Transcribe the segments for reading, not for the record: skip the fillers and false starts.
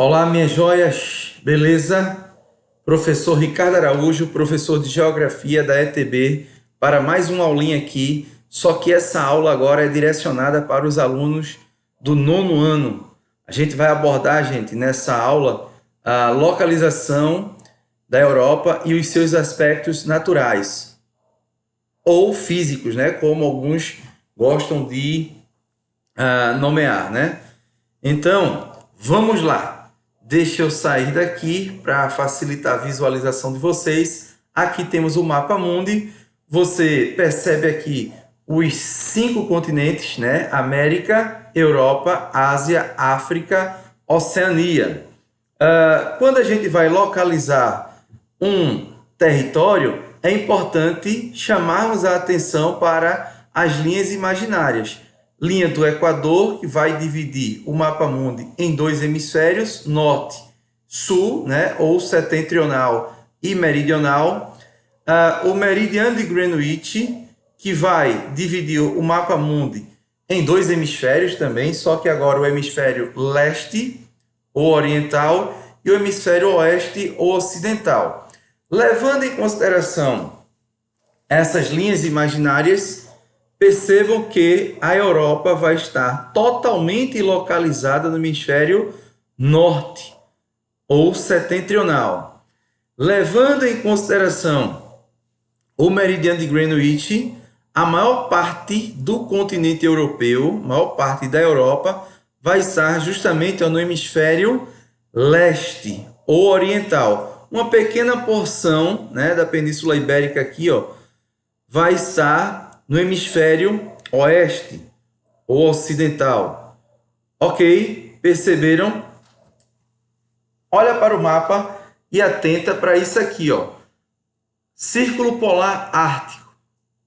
Olá, minhas joias, beleza? Professor Ricardo Araújo, professor de Geografia da ETB, para mais uma aulinha aqui, só que essa aula agora é direcionada para os alunos do nono ano. A gente vai abordar, gente, nessa aula, a localização da Europa e os seus aspectos naturais, ou físicos, né? Como alguns gostam de nomear, né? Então, vamos lá. Deixa eu sair daqui para facilitar a visualização de vocês. Aqui temos o mapa mundi. Você percebe aqui os 5 continentes, né? América, Europa, Ásia, África, Oceania. Quando a gente vai localizar um território, é importante chamarmos a atenção para as linhas imaginárias. Linha do Equador, que vai dividir o mapa mundi em 2 hemisférios, norte, sul, né, ou setentrional e meridional. O meridiano de Greenwich, que vai dividir o mapa mundi em 2 hemisférios também, só que agora o hemisfério leste, ou oriental, e o hemisfério oeste, ou ocidental. Levando em consideração essas linhas imaginárias, percebam que a Europa vai estar totalmente localizada no hemisfério norte ou setentrional. Levando em consideração o meridiano de Greenwich, a maior parte do continente europeu, a maior parte da Europa, vai estar justamente no hemisfério leste ou oriental. Uma pequena porção, né, da Península Ibérica aqui, vai estar no hemisfério oeste ou ocidental. Ok? Perceberam? Olha para o mapa e atenta para isso aqui, Círculo polar ártico,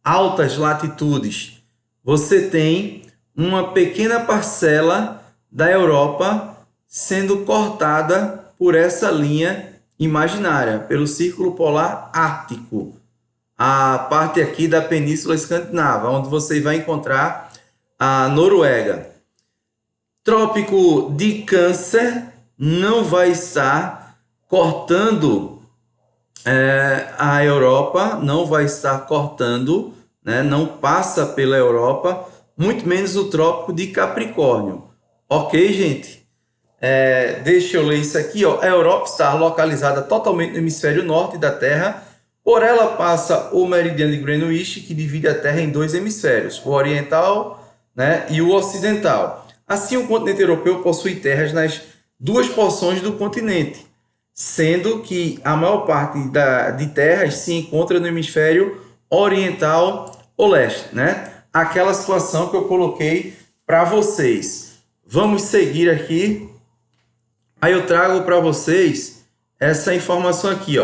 altas latitudes. Você tem uma pequena parcela da Europa sendo cortada por essa linha imaginária, pelo círculo polar ártico. A parte aqui da Península Escandinava, onde você vai encontrar a Noruega. Trópico de Câncer não vai estar cortando a Europa, não vai estar cortando, né? Não passa pela Europa, muito menos o Trópico de Capricórnio. Ok, gente? Deixa eu ler isso aqui, A Europa está localizada totalmente no hemisfério norte da Terra. Por ela passa o meridiano de Greenwich, que divide a Terra em 2 hemisférios, o oriental, né, e o ocidental. Assim, o continente europeu possui terras nas 2 porções do continente, sendo que a maior parte de terras se encontra no hemisfério oriental ou leste, né? Aquela situação que eu coloquei para vocês. Vamos seguir aqui. Aí eu trago para vocês essa informação aqui,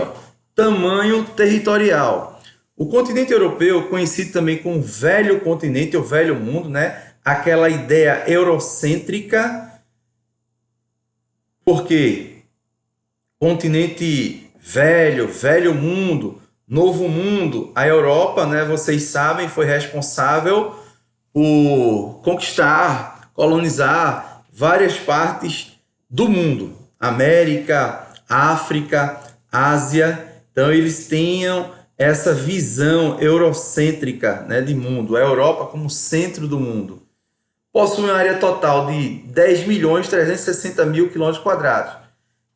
Tamanho territorial. O continente europeu, conhecido também como velho continente ou velho mundo, né? Aquela ideia eurocêntrica, porque continente velho, velho mundo, novo mundo, a Europa, né? Vocês sabem, foi responsável por conquistar, colonizar várias partes do mundo, América, África, Ásia. Então, eles tinham essa visão eurocêntrica, né, de mundo, a Europa como centro do mundo. Possui uma área total de 10.360.000 km²,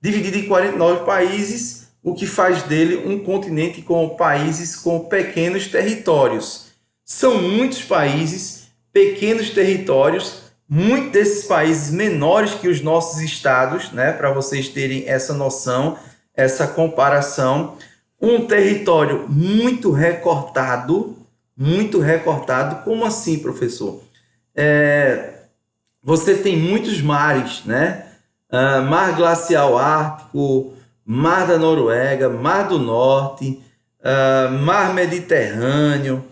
dividida em 49 países, o que faz dele um continente com países com pequenos territórios. São muitos países, pequenos territórios, muitos desses países menores que os nossos estados, né, para vocês terem essa noção, essa comparação. Um território muito recortado. Como assim, professor? Você tem muitos mares, né? Mar Glacial Ártico, Mar da Noruega, Mar do Norte, Mar Mediterrâneo,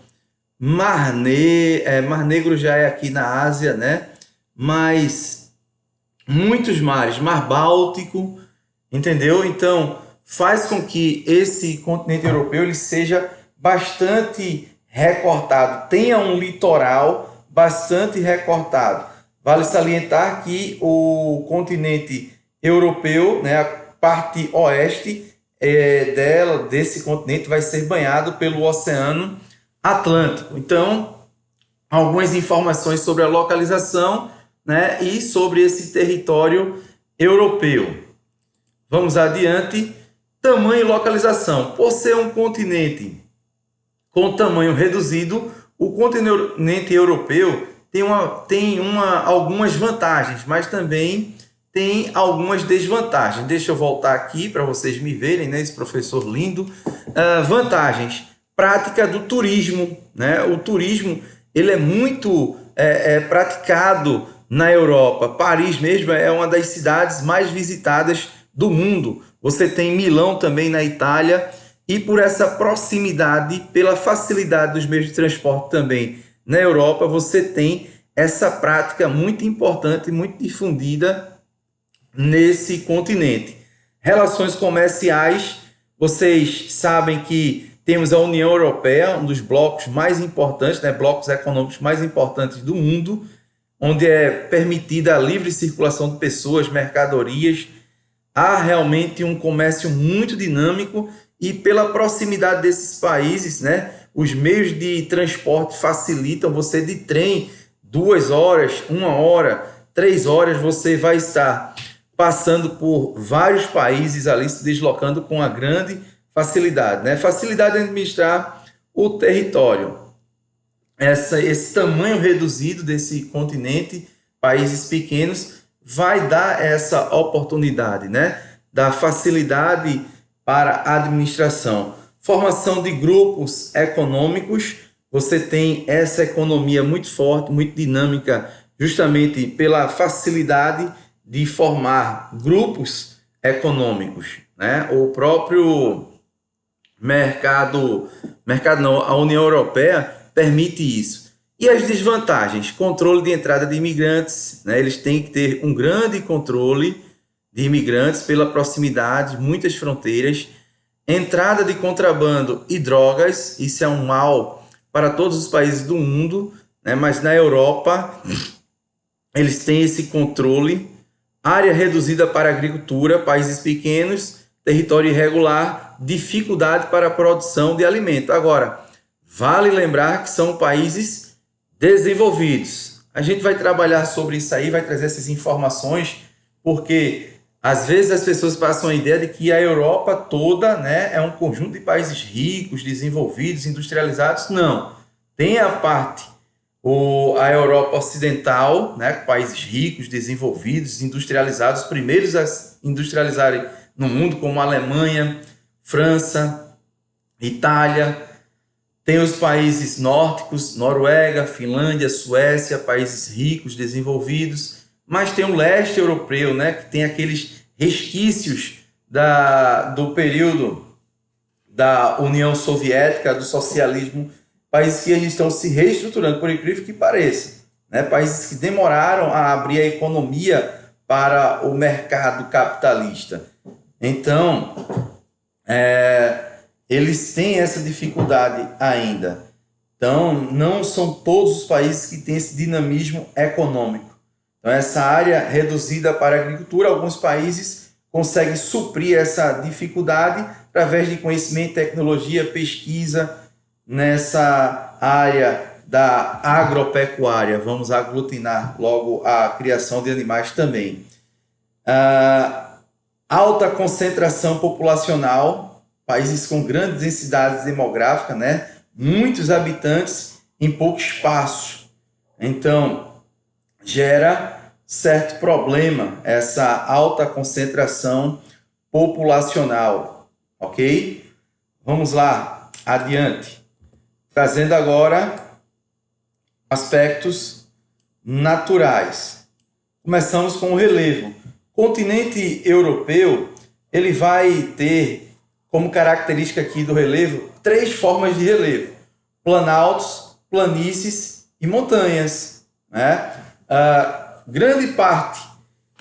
Mar Negro já é aqui na Ásia, né? Mas muitos mares, Mar Báltico, entendeu? Então, faz com que esse continente europeu ele seja bastante recortado, tenha um litoral bastante recortado. Vale salientar que o continente europeu, né, a parte oeste desse continente vai ser banhado pelo Oceano Atlântico. Então, algumas informações sobre a localização, né, e sobre esse território europeu. Vamos adiante. Tamanho e localização. Por ser um continente com tamanho reduzido, o continente europeu tem algumas vantagens, mas também tem algumas desvantagens. Deixa eu voltar aqui para vocês me verem, né, esse professor lindo. Vantagens. Prática do turismo, né? O turismo ele é muito praticado na Europa. Paris mesmo é uma das cidades mais visitadas do mundo. Você tem Milão também na Itália, e por essa proximidade, pela facilidade dos meios de transporte também na Europa, você tem essa prática muito importante, muito difundida nesse continente. Relações comerciais, vocês sabem que temos a União Europeia, um dos blocos mais importantes, né, blocos econômicos mais importantes do mundo, onde é permitida a livre circulação de pessoas, mercadorias. Há realmente um comércio muito dinâmico e pela proximidade desses países, né, os meios de transporte facilitam. Você de trem, 2 horas, 1 hora, 3 horas, você vai estar passando por vários países ali, se deslocando com uma grande facilidade, né? Facilidade em administrar o território. Esse tamanho reduzido desse continente, países pequenos, vai dar essa oportunidade, né, da facilidade para a administração. Formação de grupos econômicos, você tem essa economia muito forte, muito dinâmica, justamente pela facilidade de formar grupos econômicos, né? O próprio a União Europeia permite isso. E as desvantagens? Controle de entrada de imigrantes, né? Eles têm que ter um grande controle de imigrantes pela proximidade, muitas fronteiras. Entrada de contrabando e drogas, isso é um mal para todos os países do mundo, né? Mas na Europa eles têm esse controle. Área reduzida para agricultura, países pequenos, território irregular, dificuldade para a produção de alimento. Agora, vale lembrar que são países desenvolvidos. A gente vai trabalhar sobre isso aí, vai trazer essas informações, porque às vezes as pessoas passam a ideia de que a Europa toda, né, é um conjunto de países ricos, desenvolvidos, industrializados. Não. Tem a parte, a Europa Ocidental, né, países ricos, desenvolvidos, industrializados, os primeiros a industrializarem no mundo, como a Alemanha, França, Itália. Tem os países nórdicos, Noruega, Finlândia, Suécia, países ricos, desenvolvidos. Mas tem o leste europeu, né, que tem aqueles resquícios do período da União Soviética, do socialismo, países que eles estão se reestruturando, por incrível que pareça, né? Países que demoraram a abrir a economia para o mercado capitalista. Então, eles têm essa dificuldade ainda. Então, não são todos os países que têm esse dinamismo econômico. Então, essa área reduzida para a agricultura, alguns países conseguem suprir essa dificuldade através de conhecimento, tecnologia, pesquisa nessa área da agropecuária. Vamos aglutinar logo a criação de animais também. Alta concentração populacional, países com grande densidade demográfica, né? Muitos habitantes em pouco espaço. Então, gera certo problema essa alta concentração populacional, ok? Vamos lá, adiante. Trazendo agora aspectos naturais. Começamos com o relevo. O continente europeu, ele vai ter como característica aqui do relevo 3 formas de relevo: planaltos, planícies e montanhas, né? Grande parte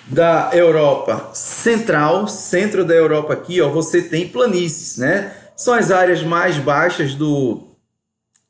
da Europa central, centro da Europa aqui, ó, você tem planícies, né? São as áreas mais baixas do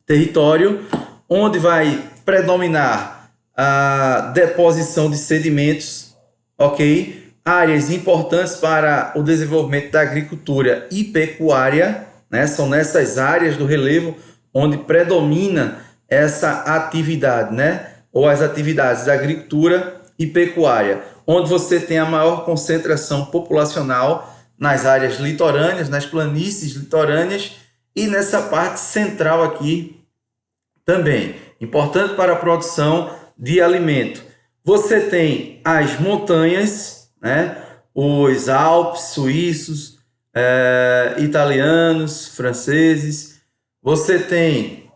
território, onde vai predominar a deposição de sedimentos, ok? áreas importantes para o desenvolvimento da agricultura e pecuária, né? São nessas áreas do relevo onde predomina essa atividade, né? Ou as atividades da agricultura e pecuária, onde você tem a maior concentração populacional nas áreas litorâneas, nas planícies litorâneas e nessa parte central aqui também, importante para a produção de alimento. Você tem as montanhas, né? Os Alpes suíços, italianos, franceses. Você tem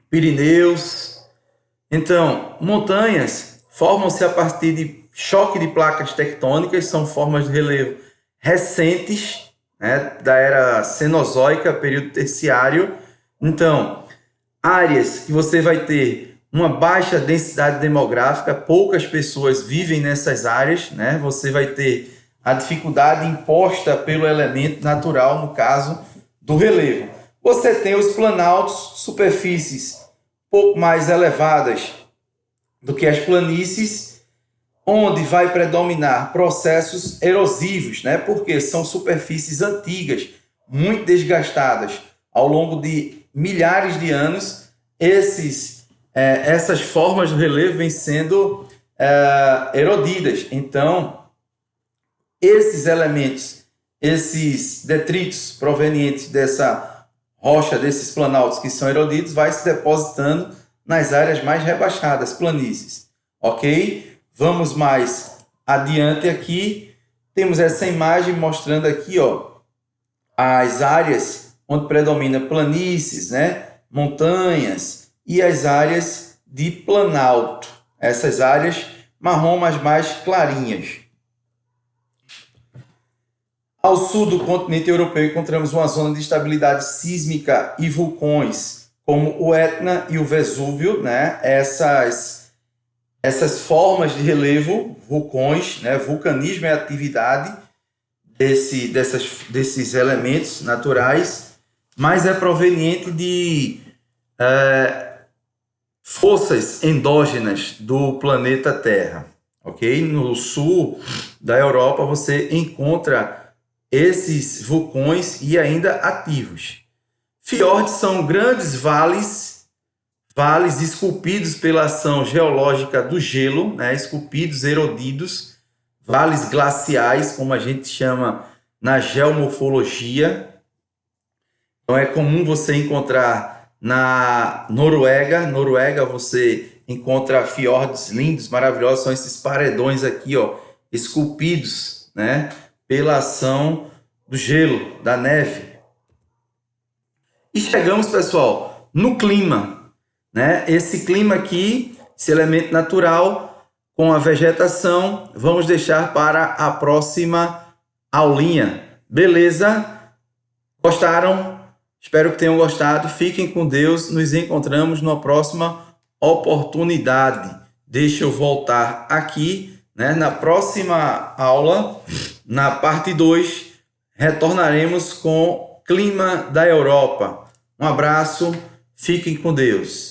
Pirineus. Então, montanhas formam-se a partir de choque de placas tectônicas, são formas de relevo recentes, né, da era Cenozoica, período terciário. Então, áreas que você vai ter uma baixa densidade demográfica, poucas pessoas vivem nessas áreas, né? Você vai ter a dificuldade imposta pelo elemento natural, no caso do relevo. Você tem os planaltos, superfícies pouco mais elevadas do que as planícies, onde vai predominar processos erosivos, né? Porque são superfícies antigas, muito desgastadas ao longo de milhares de anos. Essas formas do relevo vêm sendo erodidas. Então, esses elementos, esses detritos provenientes dessa rocha, desses planaltos que são erodidos, vai se depositando nas áreas mais rebaixadas, planícies. Ok? Vamos mais adiante aqui. Temos essa imagem mostrando aqui, ó, as áreas onde predomina planícies, né? Montanhas e as áreas de planalto. Essas áreas marrom, mas mais clarinhas. Ao sul do continente europeu encontramos uma zona de estabilidade sísmica e vulcões, como o Etna e o Vesúvio, né? Essas formas de relevo, vulcões, né? Vulcanismo é a atividade desses elementos naturais, mas é proveniente de forças endógenas do planeta Terra. Ok? No sul da Europa você encontra esses vulcões e ainda ativos. Fiordes são grandes vales esculpidos pela ação geológica do gelo, né? Esculpidos, erodidos, vales glaciais, como a gente chama na geomorfologia. Então é comum você encontrar na Noruega você encontra fiordes lindos, maravilhosos, são esses paredões aqui, ó, esculpidos, né? Pela ação do gelo, da neve. E chegamos, pessoal, no clima, né? Esse clima aqui, esse elemento natural com a vegetação, vamos deixar para a próxima aulinha. Beleza? Gostaram? Espero que tenham gostado. Fiquem com Deus. Nos encontramos numa próxima oportunidade. Deixa eu voltar aqui, né? Na próxima aula, na parte 2, retornaremos com clima da Europa. Um abraço, fiquem com Deus.